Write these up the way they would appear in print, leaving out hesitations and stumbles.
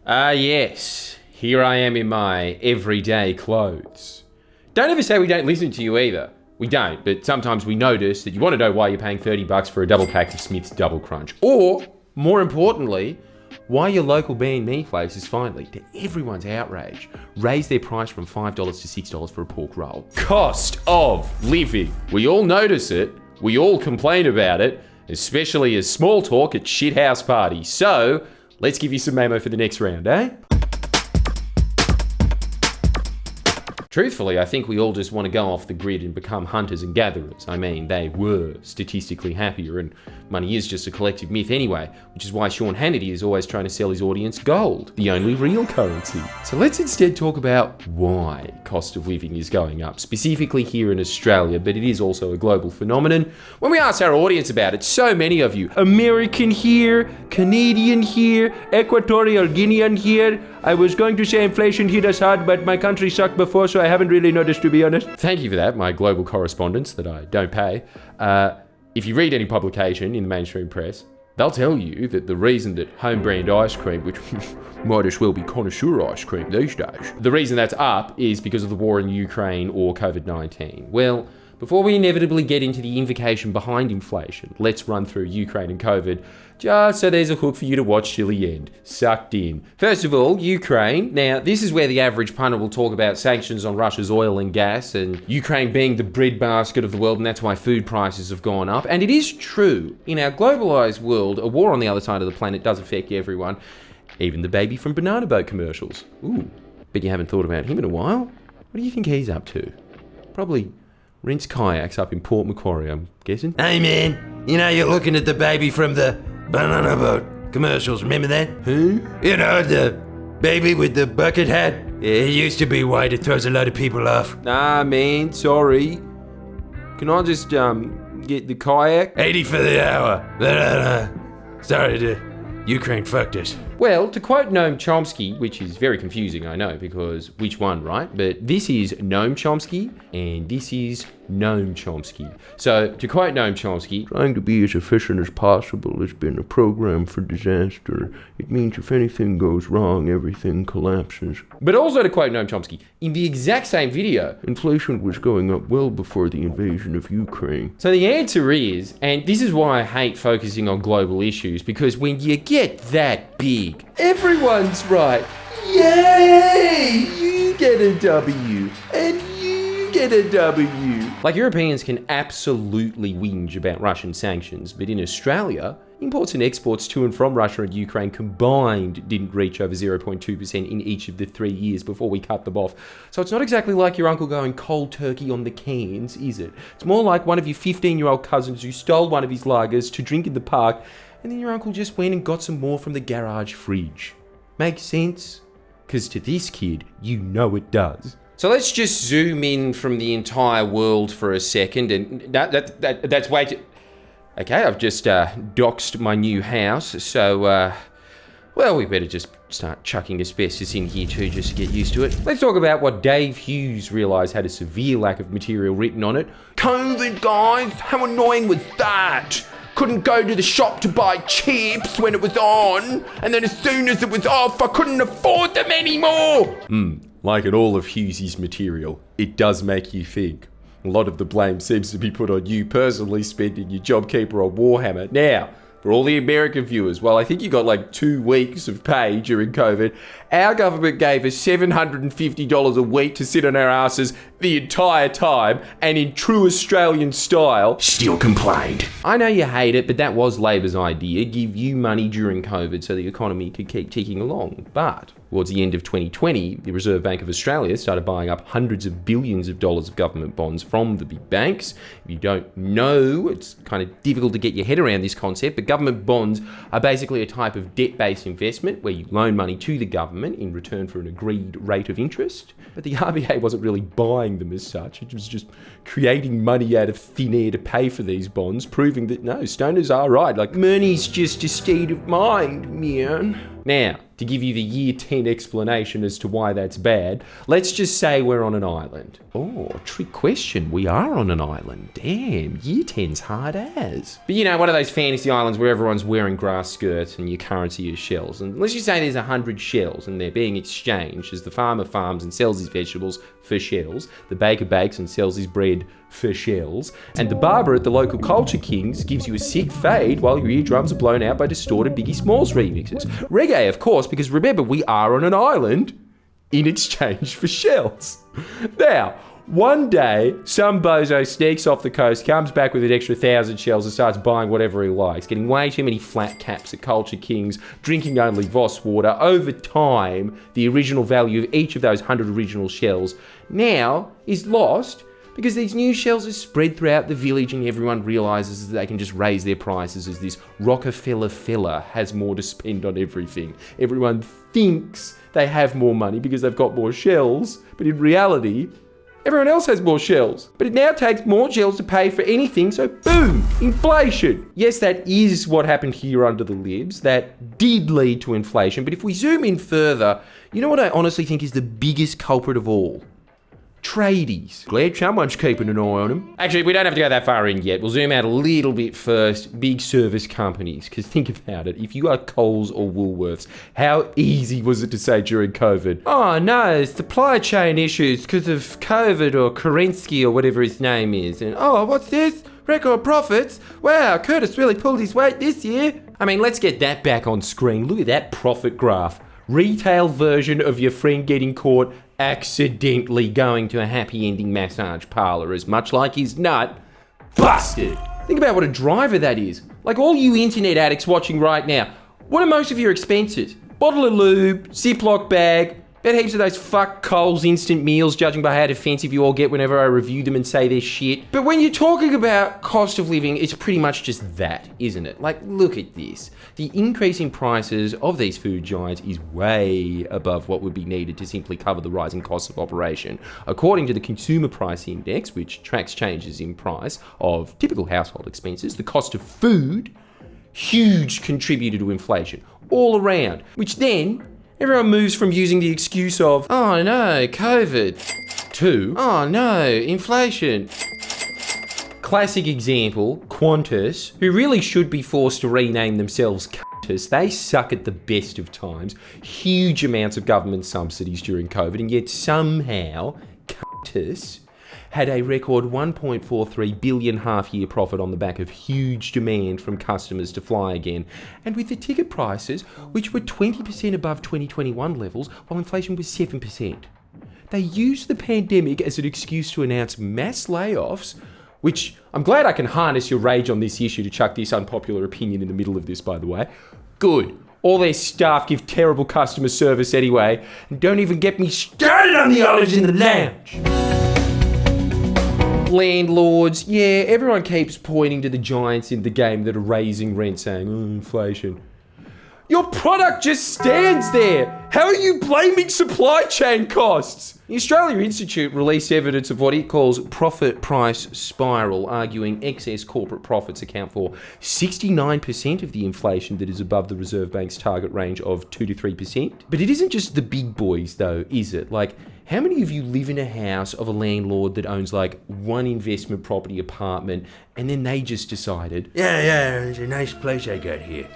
Ah, yes. Here I am in my everyday clothes. Don't ever say we don't listen to you either. We don't, but sometimes we notice that you want to know why you're paying $30 for a double pack of Smith's Double Crunch. Or, more importantly, why your local banh mi place is finally, to everyone's outrage, raised their price from $5 to $6 for a pork roll. Cost of living. We all notice it. We all complain about it, especially as small talk at shithouse parties. So, let's give you some memo for the next round, eh? Truthfully, I think we all just want to go off the grid and become hunters and gatherers. I mean, they were statistically happier, and money is just a collective myth anyway, which is why Sean Hannity is always trying to sell his audience gold, the only real currency. So let's instead talk about why cost of living is going up, specifically here in Australia, but it is also a global phenomenon. When we ask our audience about it, so many of you, American here, Canadian here, Equatorial Guinean here. I was going to say inflation hit us hard, but my country sucked before, so I haven't really noticed, to be honest. Thank you for that, my global correspondents that I don't pay. If you read any publication in the mainstream press, they'll tell you that the reason that home brand ice cream, which might as well be connoisseur ice cream these days, the reason that's up is because of the war in Ukraine or COVID-19. Well, before we inevitably get into the invocation behind inflation, let's run through Ukraine and COVID, just so there's a hook for you to watch till the end. Sucked in. First of all, Ukraine. Now, this is where the average punter will talk about sanctions on Russia's oil and gas, and Ukraine being the breadbasket of the world, and that's why food prices have gone up. And it is true, in our globalized world, a war on the other side of the planet does affect everyone, even the baby from Banana Boat commercials. Ooh, bet you haven't thought about him in a while. What do you think he's up to? Probably rents kayaks up in Port Macquarie, I'm guessing. Hey man, you know you're looking at the baby from the Banana Boat commercials, remember that? Who? You know, the baby with the bucket hat? Yeah, he used to be white, it throws a lot of people off. Nah, man, sorry. Can I just, get the kayak? 80 for the hour. Sorry, Ukraine fucked us. Well, to quote Noam Chomsky, which is very confusing, I know, because which one, right? But this is Noam Chomsky, and this is Noam Chomsky. So, to quote Noam Chomsky, trying to be as efficient as possible has been a program for disaster. It means if anything goes wrong, everything collapses. But also to quote Noam Chomsky, in the exact same video, inflation was going up well before the invasion of Ukraine. So the answer is, and this is why I hate focusing on global issues, because when you get that big, everyone's right. Yay! You get a W, and you get a W. Like, Europeans can absolutely whinge about Russian sanctions, but in Australia, imports and exports to and from Russia and Ukraine combined didn't reach over 0.2% in each of the 3 years before we cut them off. So it's not exactly like your uncle going cold turkey on the cans, is it? It's more like one of your 15-year-old cousins who stole one of his lagers to drink in the park, and then your uncle just went and got some more from the garage fridge. Makes sense? Because to this kid, you know it does. So let's just zoom in from the entire world for a second, and that's way too... Okay, I've just doxed my new house, so, well, we better just start chucking asbestos in here too, just to get used to it. Let's talk about what Dave Hughes realised had a severe lack of material written on it. COVID, guys, how annoying was that? Couldn't go to the shop to buy chips when it was on, and then as soon as it was off, I couldn't afford them anymore. Like in all of Hughes' material, it does make you think. A lot of the blame seems to be put on you personally spending your JobKeeper on Warhammer. Now, for all the American viewers, well, I think you got like 2 weeks of pay during COVID. Our government gave us $750 a week to sit on our asses the entire time, and in true Australian style, still complained. I know you hate it, but that was Labor's idea, give you money during COVID so the economy could keep ticking along. But towards the end of 2020, the Reserve Bank of Australia started buying up hundreds of billions of dollars of government bonds from the big banks. If you don't know, it's kind of difficult to get your head around this concept, but government bonds are basically a type of debt-based investment where you loan money to the government in return for an agreed rate of interest. But the RBA wasn't really buying them as such. It was just creating money out of thin air to pay for these bonds, proving that, no, stoners are right. Like, money's just a state of mind, man. Now, to give you the year 10 explanation as to why that's bad, let's just say we're on an island. Oh, trick question. We are on an island. Damn, year 10's hard as. But you know, one of those fantasy islands where everyone's wearing grass skirts and your currency is shells. And let's just say there's 100 shells and they're being exchanged as the farmer farms and sells his vegetables for shells, the baker bakes and sells his bread for shells, and the barber at the local Culture Kings gives you a sick fade while your eardrums are blown out by distorted Biggie Smalls remixes. Reggae, of course, because remember, we are on an island in exchange for shells. Now, one day, some bozo sneaks off the coast, comes back with an extra 1,000 shells and starts buying whatever he likes, getting way too many flat caps at Culture Kings, drinking only Voss water. Over time, the original value of each of those 100 original shells now is lost because these new shells are spread throughout the village and everyone realises that they can just raise their prices as this Rockefeller fella has more to spend on everything. Everyone thinks they have more money because they've got more shells, but in reality, everyone else has more shells. But it now takes more shells to pay for anything, so boom, inflation. Yes, that is what happened here under the libs. That did lead to inflation, but if we zoom in further, you know what I honestly think is the biggest culprit of all? Tradies. Glad someone's keeping an eye on them. Actually, we don't have to go that far in yet. We'll zoom out a little bit first. Big service companies. Because think about it. If you are Coles or Woolworths, how easy was it to say during COVID, oh no, supply chain issues because of COVID or Kerensky or whatever his name is. And oh, what's this? Record profits? Wow, Curtis really pulled his weight this year. I mean, let's get that back on screen. Look at that profit graph. Retail version of your friend getting caught accidentally going to a happy ending massage parlour as much like his nut busted. Think about what a driver that is. Like all you internet addicts watching right now, what are most of your expenses? Bottle of lube, Ziploc bag, bet heaps of those fuck Coles instant meals, judging by how defensive you all get whenever I review them and say they're shit. But when you're talking about cost of living, it's pretty much just that, isn't it? Like, look at this. The increase in prices of these food giants is way above what would be needed to simply cover the rising costs of operation. According to the Consumer Price Index, which tracks changes in price of typical household expenses, the cost of food, huge contributor to inflation all around, which then everyone moves from using the excuse of, oh no, COVID, to, oh no, inflation. Classic example, Qantas, who really should be forced to rename themselves Qantas. They suck at the best of times. Huge amounts of government subsidies during COVID, and yet somehow Qantas had a record 1.43 billion half-year profit on the back of huge demand from customers to fly again. And with the ticket prices, which were 20% above 2021 levels, while inflation was 7%. They used the pandemic as an excuse to announce mass layoffs, which I'm glad I can harness your rage on this issue to chuck this unpopular opinion in the middle of this, by the way. Good. All their staff give terrible customer service anyway, and don't even get me started on the olives in the lounge. Landlords, yeah, everyone keeps pointing to the giants in the game that are raising rent, saying, oh, inflation. Your product just stands there. How are you blaming supply chain costs? The Australia Institute released evidence of what it calls profit price spiral, arguing excess corporate profits account for 69% of the inflation that is above the Reserve Bank's target range of 2 to 3%. But it isn't just the big boys though, is it? Like, how many of you live in a house of a landlord that owns like one investment property apartment and then they just decided, Yeah, it's a nice place I got here.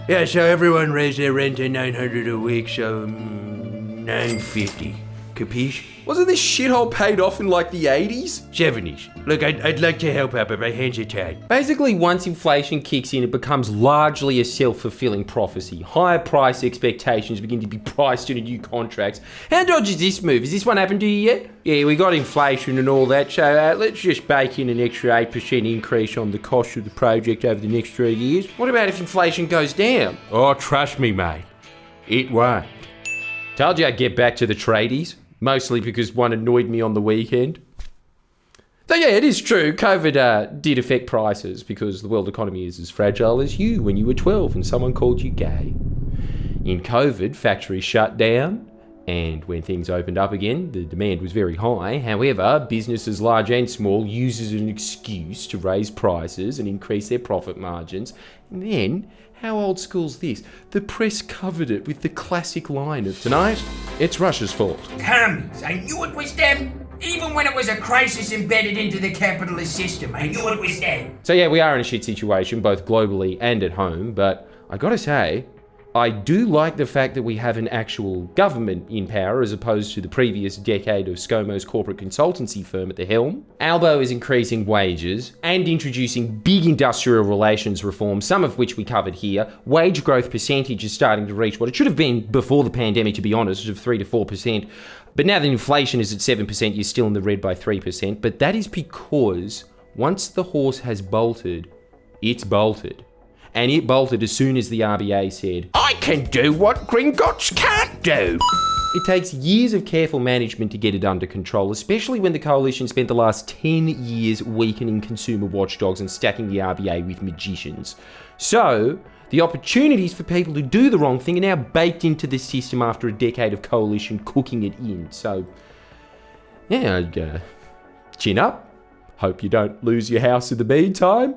Yeah, so everyone raised their rent to $900 a week, so $950. Capiche? wasn't this shithole paid off in like the 80s? 70s. Look, I'd like to help out, but my hands are tied. Basically, once inflation kicks in, it becomes largely a self-fulfilling prophecy. Higher price expectations begin to be priced into new contracts. How dodgy is this move? Has this one happened to you yet? Yeah, we got inflation and all that, so let's just bake in an extra 8% increase on the cost of the project over the next 3 years. What about if inflation goes down? Oh, trust me, mate. It won't. Told you I'd get back to the tradies. Mostly because one annoyed me on the weekend. So yeah, it is true. COVID did affect prices because the world economy is as fragile as you when you were 12 and someone called you gay. In COVID, factories shut down, and when things opened up again, the demand was very high. However, businesses large and small used it as an excuse to raise prices and increase their profit margins, and then How old school's this? The press covered it with the classic line of, "Tonight, it's Russia's fault." Commies, I knew it was them. Even when it was a crisis embedded into the capitalist system, I knew it was them. So yeah, we are in a shit situation, both globally and at home, but I gotta say, I do like the fact that we have an actual government in power as opposed to the previous decade of ScoMo's corporate consultancy firm at the helm. Albo is increasing wages and introducing big industrial relations reforms, some of which we covered here. Wage growth percentage is starting to reach what it should have been before the pandemic, to be honest, of 3 to 4%. But now that inflation is at 7%, you're still in the red by 3%. But that is because once the horse has bolted, it's bolted. And it bolted as soon as the RBA said, "I can do what Gringotts can't do." It takes years of careful management to get it under control, especially when the coalition spent the last 10 years weakening consumer watchdogs and stacking the RBA with magicians. So, the opportunities for people to do the wrong thing are now baked into the system after a decade of coalition cooking it in. So, yeah, I'd chin up. Hope you don't lose your house in the meantime.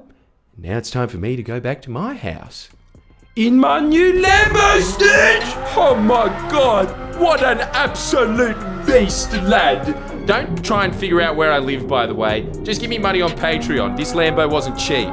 Now it's time for me to go back to my house. In my new Lambo, Stitch! Oh my god, what an absolute beast, lad! Don't try and figure out where I live, by the way. Just give me money on Patreon. This Lambo wasn't cheap.